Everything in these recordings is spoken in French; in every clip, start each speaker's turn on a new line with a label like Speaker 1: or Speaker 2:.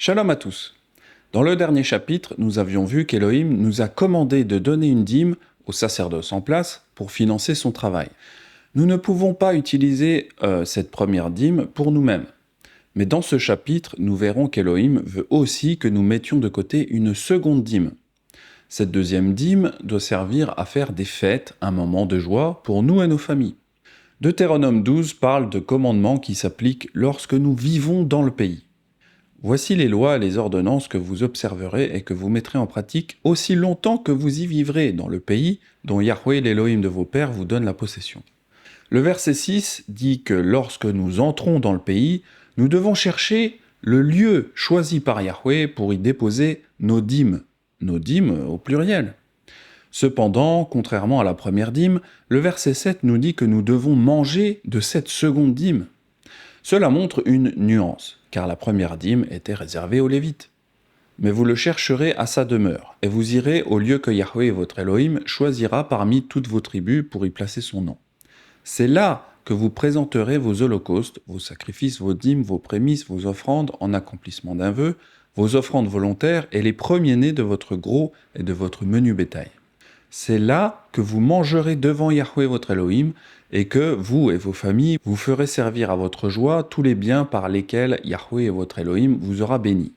Speaker 1: Shalom à tous. Dans le dernier chapitre, nous avions vu qu'Élohim nous a commandé de donner une dîme au sacerdoce en place pour financer son travail. Nous ne pouvons pas utiliser cette première dîme pour nous-mêmes. Mais dans ce chapitre, nous verrons qu'Élohim veut aussi que nous mettions de côté une seconde dîme. Cette deuxième dîme doit servir à faire des fêtes, un moment de joie pour nous et nos familles. Deutéronome 12 parle de commandements qui s'appliquent lorsque nous vivons dans le pays. Voici les lois et les ordonnances que vous observerez et que vous mettrez en pratique aussi longtemps que vous y vivrez dans le pays dont Yahweh, l'Élohim de vos pères, vous donne la possession. Le verset 6 dit que lorsque nous entrons dans le pays, nous devons chercher le lieu choisi par Yahweh pour y déposer nos dîmes au pluriel. Cependant, contrairement à la première dîme, le verset 7 nous dit que nous devons manger de cette seconde dîme. Cela montre une nuance, car la première dîme était réservée aux Lévites. Mais vous le chercherez à sa demeure, et vous irez au lieu que Yahweh votre Elohim choisira parmi toutes vos tribus pour y placer son nom. C'est là que vous présenterez vos holocaustes, vos sacrifices, vos dîmes, vos prémices, vos offrandes en accomplissement d'un vœu, vos offrandes volontaires et les premiers-nés de votre gros et de votre menu bétail. C'est là que vous mangerez devant Yahweh votre Elohim, et que vous et vos familles vous ferez servir à votre joie tous les biens par lesquels Yahweh votre Elohim vous aura béni.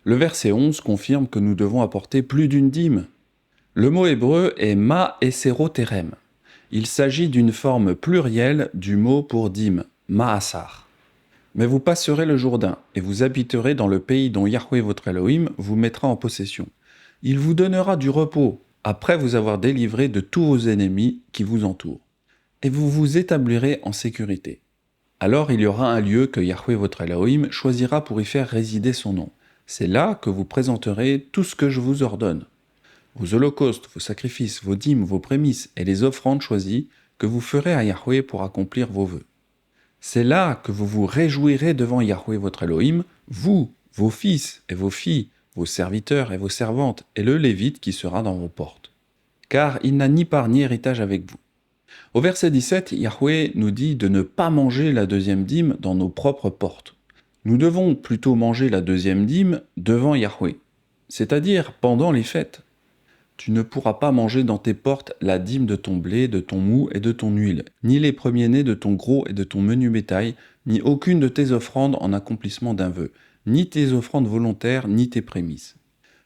Speaker 1: Le verset 11 confirme que nous devons apporter plus d'une dîme. Le mot hébreu est ma'eseroterem. Il s'agit d'une forme plurielle du mot pour dîme, ma'asar. Mais vous passerez le Jourdain, et vous habiterez dans le pays dont Yahweh votre Elohim vous mettra en possession. Il vous donnera du repos, après vous avoir délivré de tous vos ennemis qui vous entourent. Et vous vous établirez en sécurité. Alors il y aura un lieu que Yahweh votre Elohim choisira pour y faire résider son nom. C'est là que vous présenterez tout ce que je vous ordonne. Vos holocaustes, vos sacrifices, vos dîmes, vos prémices et les offrandes choisies que vous ferez à Yahweh pour accomplir vos vœux. C'est là que vous vous réjouirez devant Yahweh votre Elohim, vous, vos fils et vos filles, vos serviteurs et vos servantes, et le Lévite qui sera dans vos portes. Car il n'a ni part ni héritage avec vous. Au verset 17, Yahweh nous dit de ne pas manger la deuxième dîme dans nos propres portes. Nous devons plutôt manger la deuxième dîme devant Yahweh, c'est-à-dire pendant les fêtes. Tu ne pourras pas manger dans tes portes la dîme de ton blé, de ton mou et de ton huile, ni les premiers-nés de ton gros et de ton menu bétail, ni aucune de tes offrandes en accomplissement d'un vœu, ni tes offrandes volontaires, ni tes prémices.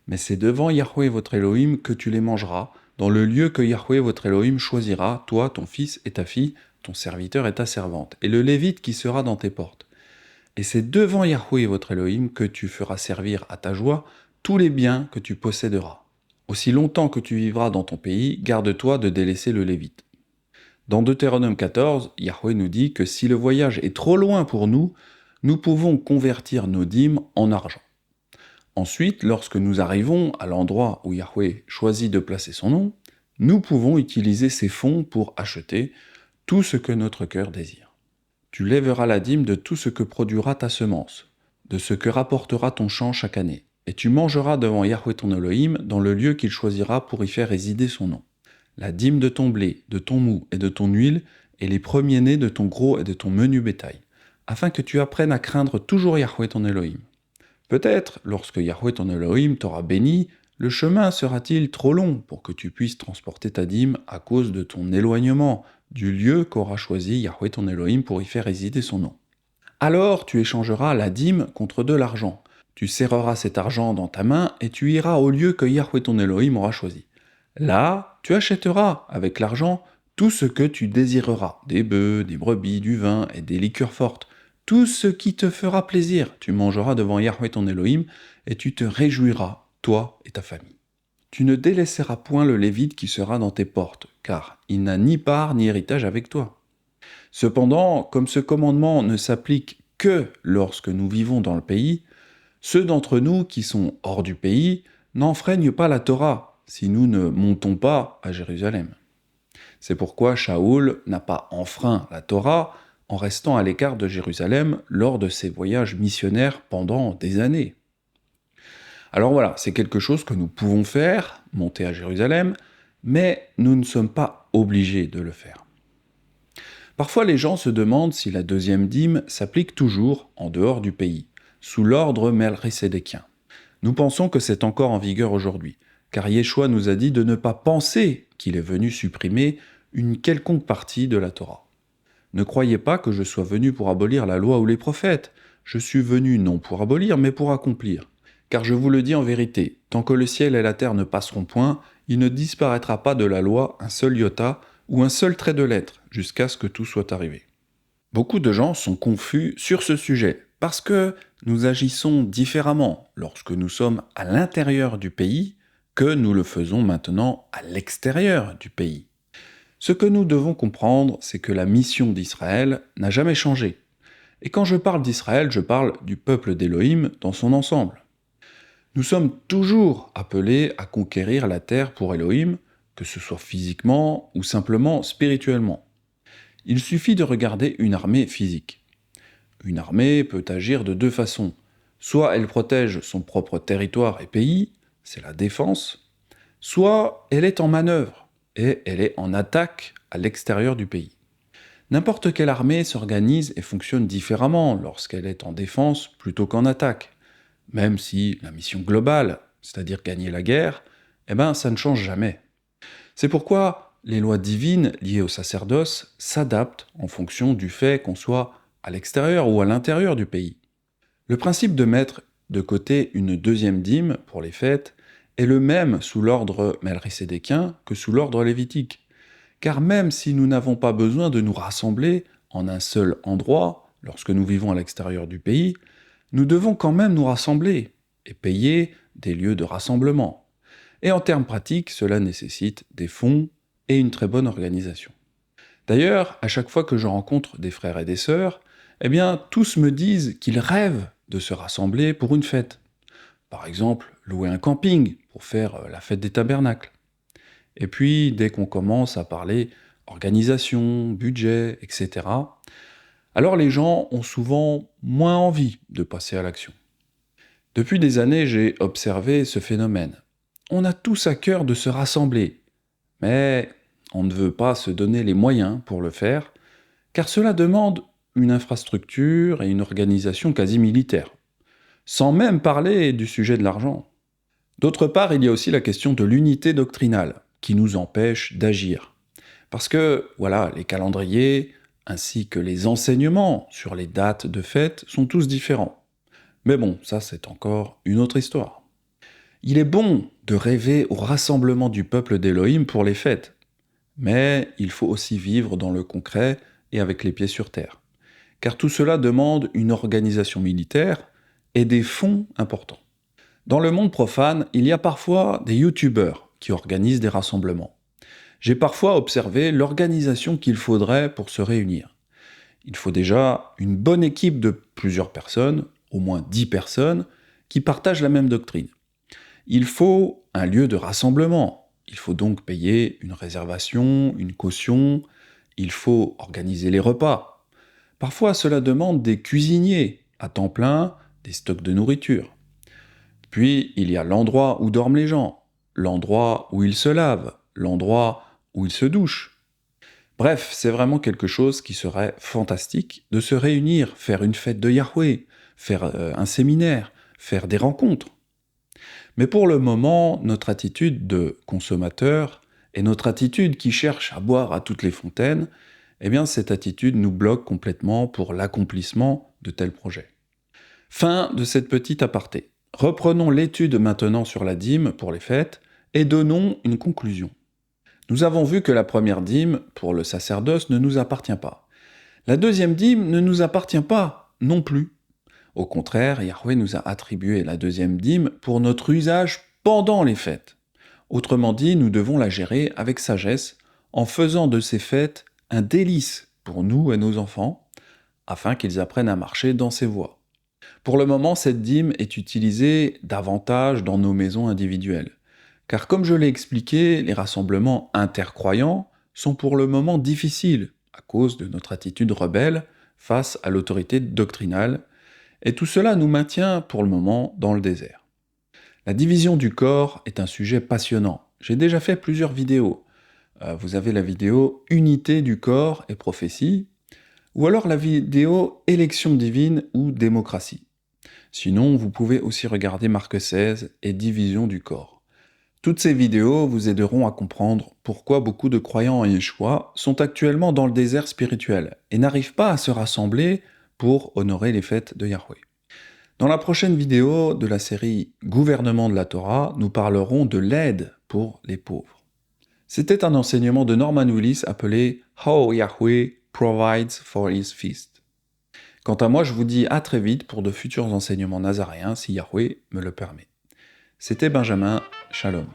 Speaker 1: Mais c'est devant Yahweh votre Elohim que tu les mangeras, dans le lieu que Yahweh votre Elohim choisira, toi, ton fils et ta fille, ton serviteur et ta servante, et le Lévite qui sera dans tes portes. Et c'est devant Yahweh votre Elohim que tu feras servir à ta joie tous les biens que tu posséderas. Aussi longtemps que tu vivras dans ton pays, garde-toi de délaisser le Lévite. Dans Deutéronome 14, Yahweh nous dit que si le voyage est trop loin pour nous, nous pouvons convertir nos dîmes en argent. Ensuite, lorsque nous arrivons à l'endroit où Yahweh choisit de placer son nom, nous pouvons utiliser ces fonds pour acheter tout ce que notre cœur désire. Tu lèveras la dîme de tout ce que produira ta semence, de ce que rapportera ton champ chaque année, et tu mangeras devant Yahweh ton Elohim dans le lieu qu'il choisira pour y faire résider son nom. La dîme de ton blé, de ton mou et de ton huile, et les premiers-nés de ton gros et de ton menu bétail, afin que tu apprennes à craindre toujours Yahweh ton Elohim. Peut-être, lorsque Yahweh ton Elohim t'aura béni, le chemin sera-t-il trop long pour que tu puisses transporter ta dîme à cause de ton éloignement du lieu qu'aura choisi Yahweh ton Elohim pour y faire résider son nom. Alors tu échangeras la dîme contre de l'argent. Tu serreras cet argent dans ta main et tu iras au lieu que Yahweh ton Elohim aura choisi. Là, tu achèteras avec l'argent tout ce que tu désireras, des bœufs, des brebis, du vin et des liqueurs fortes. Tout ce qui te fera plaisir, tu mangeras devant Yahweh ton Elohim, et tu te réjouiras, toi et ta famille. Tu ne délaisseras point le Lévite qui sera dans tes portes, car il n'a ni part ni héritage avec toi. Cependant, comme ce commandement ne s'applique que lorsque nous vivons dans le pays, ceux d'entre nous qui sont hors du pays n'enfreignent pas la Torah si nous ne montons pas à Jérusalem. C'est pourquoi Shaoul n'a pas enfreint la Torah en restant à l'écart de Jérusalem lors de ses voyages missionnaires pendant des années. Alors voilà, c'est quelque chose que nous pouvons faire, monter à Jérusalem, mais nous ne sommes pas obligés de le faire. Parfois les gens se demandent si la deuxième dîme s'applique toujours en dehors du pays. sous l'ordre melchisédékien. Nous pensons que c'est encore en vigueur aujourd'hui, car Yeshua nous a dit de ne pas penser qu'il est venu supprimer une quelconque partie de la Torah. Ne croyez pas que je sois venu pour abolir la loi ou les prophètes. Je suis venu non pour abolir, mais pour accomplir. Car je vous le dis en vérité, tant que le ciel et la terre ne passeront point, il ne disparaîtra pas de la loi un seul iota ou un seul trait de lettre, jusqu'à ce que tout soit arrivé. Beaucoup de gens sont confus sur ce sujet, parce que nous agissons différemment lorsque nous sommes à l'intérieur du pays que nous le faisons maintenant à l'extérieur du pays. Ce que nous devons comprendre, c'est que la mission d'Israël n'a jamais changé. Et quand je parle d'Israël, je parle du peuple d'Élohim dans son ensemble. Nous sommes toujours appelés à conquérir la terre pour Élohim, que ce soit physiquement ou simplement spirituellement. Il suffit de regarder une armée physique. Une armée peut agir de deux façons. Soit elle protège son propre territoire et pays, c'est la défense, soit elle est en manœuvre, et elle est en attaque à l'extérieur du pays. N'importe quelle armée s'organise et fonctionne différemment lorsqu'elle est en défense plutôt qu'en attaque. Même si la mission globale, c'est-à-dire gagner la guerre, ça ne change jamais. C'est pourquoi les lois divines liées au sacerdoce s'adaptent en fonction du fait qu'on soit à l'extérieur ou à l'intérieur du pays. Le principe de mettre de côté une deuxième dîme pour les fêtes est le même sous l'ordre melchisédékien que sous l'ordre lévitique. Car même si nous n'avons pas besoin de nous rassembler en un seul endroit lorsque nous vivons à l'extérieur du pays, nous devons quand même nous rassembler et payer des lieux de rassemblement. Et en termes pratiques, cela nécessite des fonds et une très bonne organisation. D'ailleurs, à chaque fois que je rencontre des frères et des sœurs, tous me disent qu'ils rêvent de se rassembler pour une fête. Par exemple, louer un camping pour faire la fête des tabernacles. Et puis, dès qu'on commence à parler organisation, budget, etc., alors les gens ont souvent moins envie de passer à l'action. Depuis des années, j'ai observé ce phénomène. On a tous à cœur de se rassembler, mais on ne veut pas se donner les moyens pour le faire, car cela demande une infrastructure et une organisation quasi militaire, sans même parler du sujet de l'argent. D'autre part, il y a aussi la question de l'unité doctrinale, qui nous empêche d'agir. Parce que, les calendriers, ainsi que les enseignements sur les dates de fête sont tous différents. Mais bon, ça c'est encore une autre histoire. Il est bon de rêver au rassemblement du peuple d'Élohim pour les fêtes, mais il faut aussi vivre dans le concret et avec les pieds sur terre. Car tout cela demande une organisation militaire et des fonds importants. Dans le monde profane, il y a parfois des youtubeurs qui organisent des rassemblements. J'ai parfois observé l'organisation qu'il faudrait pour se réunir. Il faut déjà une bonne équipe de plusieurs personnes, au moins 10 personnes, qui partagent la même doctrine. Il faut un lieu de rassemblement. Il faut donc payer une réservation, une caution. Il faut organiser les repas. Parfois, cela demande des cuisiniers à temps plein, des stocks de nourriture. Puis, il y a l'endroit où dorment les gens, l'endroit où ils se lavent, l'endroit où ils se douchent. Bref, c'est vraiment quelque chose qui serait fantastique de se réunir, faire une fête de Yahweh, faire un séminaire, faire des rencontres. Mais pour le moment, notre attitude de consommateur et notre attitude qui cherche à boire à toutes les fontaines, cette attitude nous bloque complètement pour l'accomplissement de tels projets. Fin de cette petite aparté. Reprenons l'étude maintenant sur la dîme pour les fêtes et donnons une conclusion. Nous avons vu que la première dîme, pour le sacerdoce, ne nous appartient pas. La deuxième dîme ne nous appartient pas non plus. Au contraire, Yahweh nous a attribué la deuxième dîme pour notre usage pendant les fêtes. Autrement dit, nous devons la gérer avec sagesse, en faisant de ces fêtes un délice pour nous et nos enfants, afin qu'ils apprennent à marcher dans ces voies. Pour le moment, cette dîme est utilisée davantage dans nos maisons individuelles. Car comme je l'ai expliqué, les rassemblements intercroyants sont pour le moment difficiles à cause de notre attitude rebelle face à l'autorité doctrinale, et tout cela nous maintient pour le moment dans le désert. La division du corps est un sujet passionnant. J'ai déjà fait plusieurs vidéos. Vous avez la vidéo « Unité du corps et prophétie » ou alors la vidéo « Élection divine ou démocratie ». Sinon, vous pouvez aussi regarder Marc 16 et Division du corps. Toutes ces vidéos vous aideront à comprendre pourquoi beaucoup de croyants en Yeshua sont actuellement dans le désert spirituel et n'arrivent pas à se rassembler pour honorer les fêtes de Yahweh. Dans la prochaine vidéo de la série Gouvernement de la Torah, nous parlerons de l'aide pour les pauvres. C'était un enseignement de Norman Willis appelé How Yahweh Provides for His Feast. Quant à moi, je vous dis à très vite pour de futurs enseignements nazaréens si Yahweh me le permet. C'était Benjamin, Shalom.